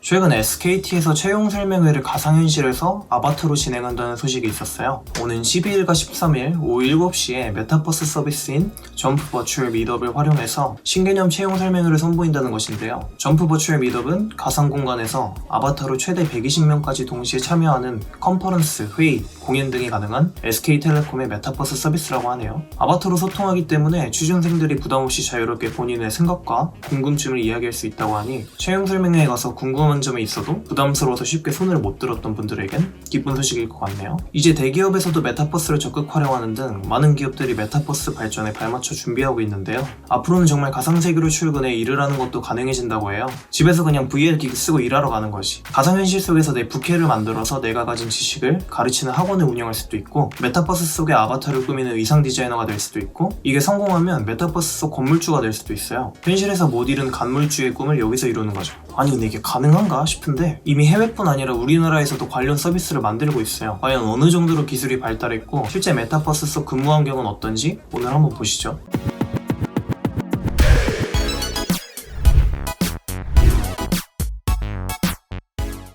최근 SKT에서 채용 설명회를 가상현실에서 아바타로 진행한다는 소식이 있었어요. 오는 12일과 13일 오후 7시에 메타버스 서비스인 점프 버추얼 미트업을 활용해서 신개념 채용 설명회를 선보인다는 것인데요. 점프 버추얼 미트업은 가상 공간에서 아바타로 최대 120명까지 동시에 참여하는 컨퍼런스, 회의, 공연 등이 가능한 SK텔레콤의 메타버스 서비스라고 하네요. 아바타로 소통하기 때문에 취준생들이 부담없이 자유롭게 본인의 생각과 궁금증을 이야기할 수 있다고 하니 채용 설명회에 가서 궁금한 점이 있어도 부담스러워서 쉽게 손을 못 들었던 분들에겐 기쁜 소식일 것 같네요. 이제 대기업에서도 메타버스를 적극 활용하는 등 많은 기업들이 메타버스 발전에 발맞춰 준비하고 있는데요. 앞으로는 정말 가상세계로 출근해 일을 하는 것도 가능해진다고 해요. 집에서 그냥 VR 기기 쓰고 일하러 가는 거지. 가상현실 속에서 내 부캐를 만들어서 내가 가진 지식을 가르치는 학원을 운영할 수도 있고, 메타버스 속의 아바타를 꾸미는 의상 디자이너가 될 수도 있고, 이게 성공하면 메타버스 속 건물주가 될 수도 있어요. 현실에서 못 이룬 간물주의 꿈을 여기서 이루는 거죠. 아니 근데 이게 가능한가 싶은데 이미 해외뿐 아니라 우리나라에서도 관련 서비스를 만들고 있어요. 과연 어느 정도로 기술이 발달했고 실제 메타버스 속 근무 환경은 어떤지 오늘 한번 보시죠.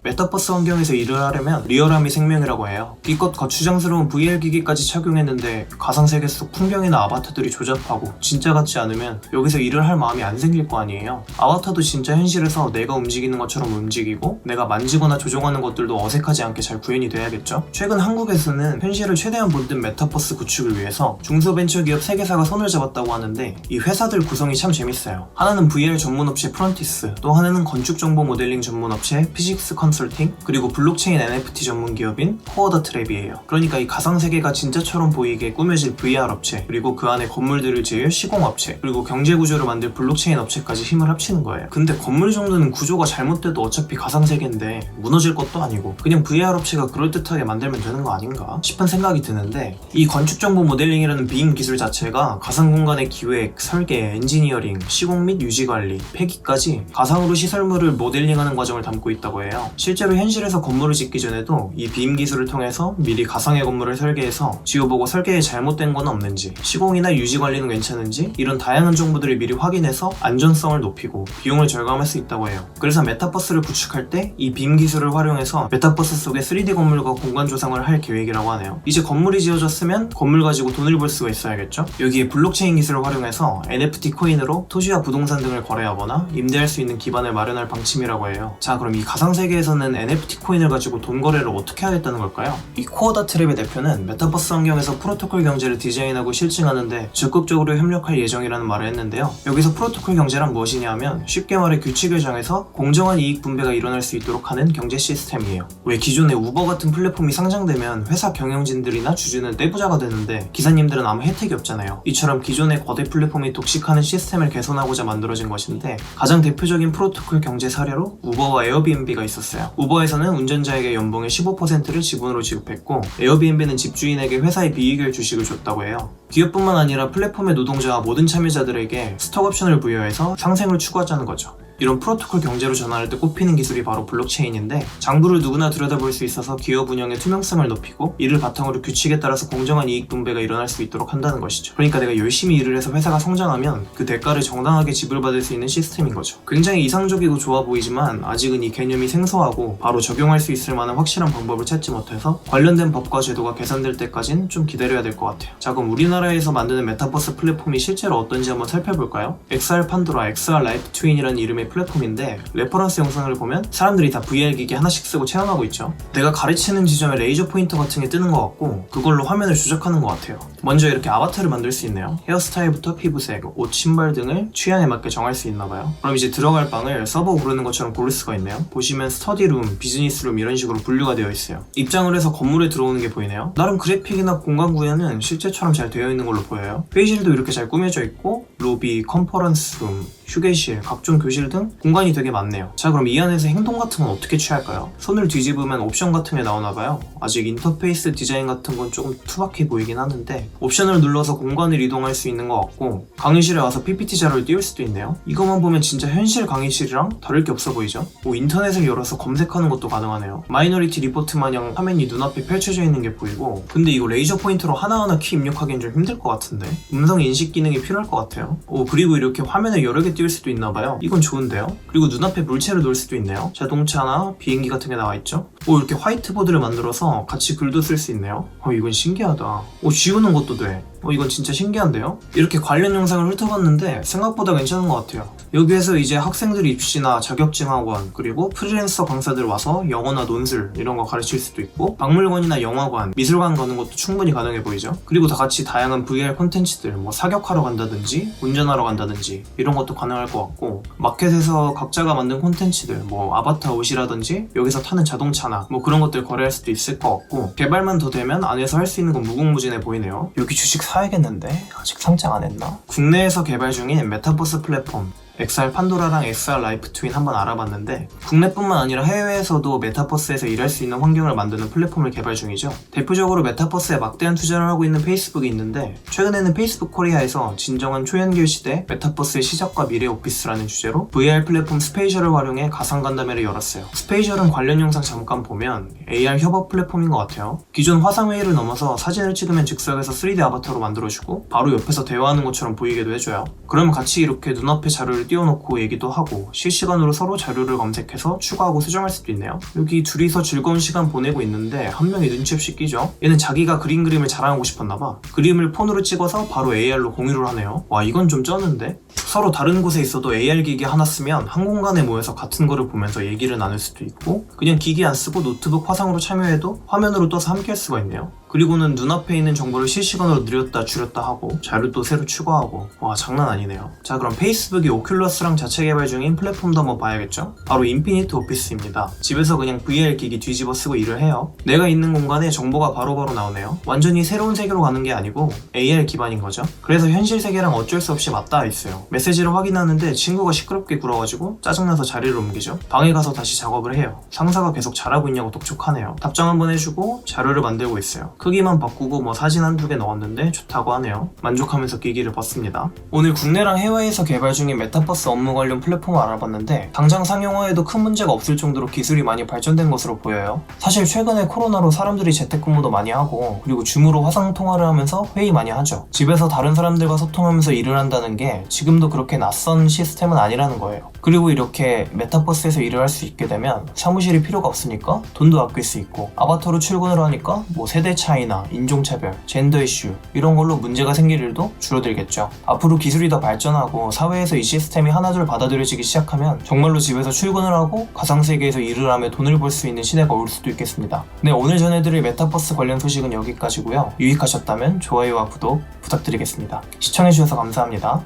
메타버스 환경에서 일을 하려면 리얼함이 생명이라고 해요. 기껏 거추장스러운 VR 기기까지 착용했는데 가상세계 속 풍경이나 아바타들이 조잡하고 진짜 같지 않으면 여기서 일을 할 마음이 안 생길 거 아니에요. 아바타도 진짜 현실에서 내가 움직이는 것처럼 움직이고 내가 만지거나 조종하는 것들도 어색하지 않게 잘 구현이 돼야겠죠. 최근 한국에서는 현실을 최대한 본뜬 메타버스 구축을 위해서 중소벤처기업 3개사가 손을 잡았다고 하는데 이 회사들 구성이 참 재밌어요. 하나는 VR 전문업체 프런티스, 또 하나는 건축정보 모델링 전문업체 피직스 컨설팅, 그리고 블록체인 NFT 전문 기업인 코어더 트랩이에요. 그러니까 이 가상세계가 진짜처럼 보이게 꾸며질 VR 업체, 그리고 그 안에 건물들을 지을 시공업체, 그리고 경제구조를 만들 블록체인 업체까지 힘을 합치는 거예요. 근데 건물 정도는 구조가 잘못돼도 어차피 가상세계인데 무너질 것도 아니고 그냥 VR 업체가 그럴듯하게 만들면 되는 거 아닌가 싶은 생각이 드는데, 이 건축정보 모델링이라는 빔 기술 자체가 가상공간의 기획, 설계, 엔지니어링, 시공 및 유지관리, 폐기까지 가상으로 시설물을 모델링하는 과정을 담고 있다고 해요. 실제로 현실에서 건물을 짓기 전에도 이 빔 기술을 통해서 미리 가상의 건물을 설계해서 지어보고 설계에 잘못된 건 없는지, 시공이나 유지 관리는 괜찮은지 이런 다양한 정보들을 미리 확인해서 안전성을 높이고 비용을 절감할 수 있다고 해요. 그래서 메타버스를 구축할 때 이 빔 기술을 활용해서 메타버스 속의 3D 건물과 공간 조성을 할 계획이라고 하네요. 이제 건물이 지어졌으면 건물 가지고 돈을 벌 수가 있어야겠죠? 여기에 블록체인 기술을 활용해서 NFT 코인으로 토지와 부동산 등을 거래하거나 임대할 수 있는 기반을 마련할 방침이라고 해요. 자, 그럼 이 가상세계에서는 NFT 코인을 가지고 돈 거래를 어떻게 하겠다는 걸까요? 이 코어더 트랩의 대표는 메타버스 환경에서 프로토콜 경제를 디자인하고 실증하는데 적극적으로 협력할 예정이라는 말을 했는데요. 여기서 프로토콜 경제란 무엇이냐 하면 쉽게 말해 규칙을 정해서 공정한 이익 분배가 일어날 수 있도록 하는 경제 시스템이에요. 왜 기존의 우버 같은 플랫폼이 상장되면 회사 경영진들이나 주주는 떼부자가 되는데 기사님들은 아무 혜택이 없잖아요. 이처럼 기존의 거대 플랫폼이 독식하는 시스템을 개선하고자 만들어진 것인데, 가장 대표적인 프로토콜 경제 사례로 우버와 에어비앤비가 있었어요. 우버에서는 운전자에게 연봉의 15%를 지분으로 지급했고, 에어비앤비는 집주인에게 회사의 비익을 주식을 줬다고 해요. 기업뿐만 아니라 플랫폼의 노동자와 모든 참여자들에게 스톡옵션을 부여해서 상생을 추구하자는 거죠. 이런 프로토콜 경제로 전환할 때 꼽히는 기술이 바로 블록체인인데, 장부를 누구나 들여다볼 수 있어서 기업 운영의 투명성을 높이고 이를 바탕으로 규칙에 따라서 공정한 이익 분배가 일어날 수 있도록 한다는 것이죠. 그러니까 내가 열심히 일을 해서 회사가 성장하면 그 대가를 정당하게 지불받을 수 있는 시스템인 거죠. 굉장히 이상적이고 좋아 보이지만 아직은 이 개념이 생소하고 바로 적용할 수 있을 만한 확실한 방법을 찾지 못해서 관련된 법과 제도가 개선될 때까진 좀 기다려야 될 것 같아요. 자, 그럼 우리나라에서 만드는 메타버스 플랫폼이 실제로 어떤지 한번 살펴볼까요? XR 판도라, XR 라이프 트윈이라는 이름의 플랫폼인데, 레퍼런스 영상을 보면 사람들이 다 VR 기기 하나씩 쓰고 체험하고 있죠. 내가 가르치는 지점에 레이저 포인터 같은 게 뜨는 것 같고 그걸로 화면을 조작하는 것 같아요. 먼저 이렇게 아바타를 만들 수 있네요. 헤어스타일부터 피부색, 옷, 신발 등을 취향에 맞게 정할 수 있나봐요. 그럼 이제 들어갈 방을 서버 고르는 것처럼 고를 수가 있네요. 보시면 스터디룸, 비즈니스룸 이런 식으로 분류가 되어 있어요. 입장을 해서 건물에 들어오는 게 보이네요. 나름 그래픽이나 공간 구현은 실제처럼 잘 되어 있는 걸로 보여요. 회의실도 이렇게 잘 꾸며져 있고 로비, 컨퍼런스룸, 휴게실, 각종 교실 등 공간이 되게 많네요. 자, 그럼 이 안에서 행동 같은 건 어떻게 취할까요? 손을 뒤집으면 옵션 같은 게 나오나봐요. 아직 인터페이스 디자인 같은 건 조금 투박해 보이긴 하는데 옵션을 눌러서 공간을 이동할 수 있는 것 같고, 강의실에 와서 PPT 자료를 띄울 수도 있네요. 이것만 보면 진짜 현실 강의실이랑 다를 게 없어 보이죠? 인터넷을 열어서 검색하는 것도 가능하네요. 마이너리티 리포트 마냥 화면이 눈앞에 펼쳐져 있는 게 보이고, 근데 이거 레이저 포인터로 하나하나 키 입력하기엔 좀 힘들 것 같은데 음성 인식 기능이 필요할 것 같아요. 그리고 이렇게 화면을 여러 개 띄울 수도 있나봐요. 이건 좋은 좋은데요. 그리고 눈앞에 물체를 놓을 수도 있네요. 자동차나 비행기 같은 게 나와있죠. 이렇게 화이트보드를 만들어서 같이 글도 쓸 수 있네요. 이건 신기하다. 지우는 것도 돼. 이건 진짜 신기한데요? 이렇게 관련 영상을 훑어봤는데 생각보다 괜찮은 것 같아요. 여기에서 이제 학생들 입시나 자격증 학원, 그리고 프리랜서 강사들 와서 영어나 논술 이런 거 가르칠 수도 있고, 박물관이나 영화관, 미술관 가는 것도 충분히 가능해 보이죠? 그리고 다 같이 다양한 VR 콘텐츠들, 사격하러 간다든지 운전하러 간다든지 이런 것도 가능할 것 같고, 마켓에서 각자가 만든 콘텐츠들, 아바타 옷이라든지 여기서 타는 자동차나 그런 것들 거래할 수도 있을 것 같고, 개발만 더 되면 안에서 할 수 있는 건 무궁무진해 보이네요. 여기 주식 사야겠는데? 아직 상장 안 했나? 국내에서 개발 중인 메타버스 플랫폼 XR 판도라랑 XR 라이프 트윈 한번 알아봤는데, 국내뿐만 아니라 해외에서도 메타버스에서 일할 수 있는 환경을 만드는 플랫폼을 개발 중이죠. 대표적으로 메타버스에 막대한 투자를 하고 있는 페이스북이 있는데, 최근에는 페이스북 코리아에서 진정한 초연결 시대 메타버스의 시작과 미래 오피스라는 주제로 VR 플랫폼 스페이셜을 활용해 가상 간담회를 열었어요. 스페이셜은 관련 영상 잠깐 보면 AR 협업 플랫폼인 것 같아요. 기존 화상회의를 넘어서 사진을 찍으면 즉석에서 3D 아바타로 만들어주고 바로 옆에서 대화하는 것처럼 보이게도 해줘요. 그러면 같이 이렇게 눈앞에 자료를 띄워놓고 얘기도 하고 실시간으로 서로 자료를 검색해서 추가하고 수정할 수도 있네요. 여기 둘이서 즐거운 시간 보내고 있는데 한 명이 눈치 없이 끼죠. 얘는 자기가 그린 그림을 자랑하고 싶었나봐. 그림을 폰으로 찍어서 바로 AR로 공유를 하네요. 와, 이건 좀 쩌는데? 서로 다른 곳에 있어도 AR 기기 하나 쓰면 한 공간에 모여서 같은 거를 보면서 얘기를 나눌 수도 있고, 그냥 기기 안 쓰고 노트북 화상으로 참여해도 화면으로 떠서 함께 할 수가 있네요. 그리고는 눈앞에 있는 정보를 실시간으로 늘렸다 줄였다 하고 자료도 새로 추가하고, 와, 장난 아니네요. 자, 그럼 페이스북이 오큘러스랑 자체 개발 중인 플랫폼도 한번 봐야겠죠? 바로 인피니트 오피스입니다. 집에서 그냥 VR 기기 뒤집어 쓰고 일을 해요. 내가 있는 공간에 정보가 바로바로 나오네요. 완전히 새로운 세계로 가는 게 아니고 AR 기반인 거죠. 그래서 현실 세계랑 어쩔 수 없이 맞닿아 있어요. 메시지를 확인하는데 친구가 시끄럽게 굴어가지고 짜증나서 자리를 옮기죠. 방에 가서 다시 작업을 해요. 상사가 계속 잘하고 있냐고 독촉하네요. 답장 한번 해주고 자료를 만들고 있어요. 크기만 바꾸고 사진 한두 개 넣었는데 좋다고 하네요. 만족하면서 기기를 봤습니다. 오늘 국내랑 해외에서 개발 중인 메타버스 업무 관련 플랫폼을 알아봤는데, 당장 상용화에도 큰 문제가 없을 정도로 기술이 많이 발전된 것으로 보여요. 사실 최근에 코로나로 사람들이 재택근무도 많이 하고, 그리고 줌으로 화상통화를 하면서 회의 많이 하죠. 집에서 다른 사람들과 소통하면서 일을 한다는 게 지금도 그렇게 낯선 시스템은 아니라는 거예요. 그리고 이렇게 메타버스에서 일을 할 수 있게 되면 사무실이 필요가 없으니까 돈도 아낄 수 있고, 아바타로 출근을 하니까 세대 차이나 인종차별, 젠더 이슈 이런 걸로 문제가 생길 일도 줄어들겠죠. 앞으로 기술이 더 발전하고 사회에서 이 시스템이 하나둘 받아들여지기 시작하면 정말로 집에서 출근을 하고 가상세계에서 일을 하며 돈을 벌 수 있는 시대가 올 수도 있겠습니다. 네, 오늘 전해드릴 메타버스 관련 소식은 여기까지고요. 유익하셨다면 좋아요와 구독 부탁드리겠습니다. 시청해주셔서 감사합니다.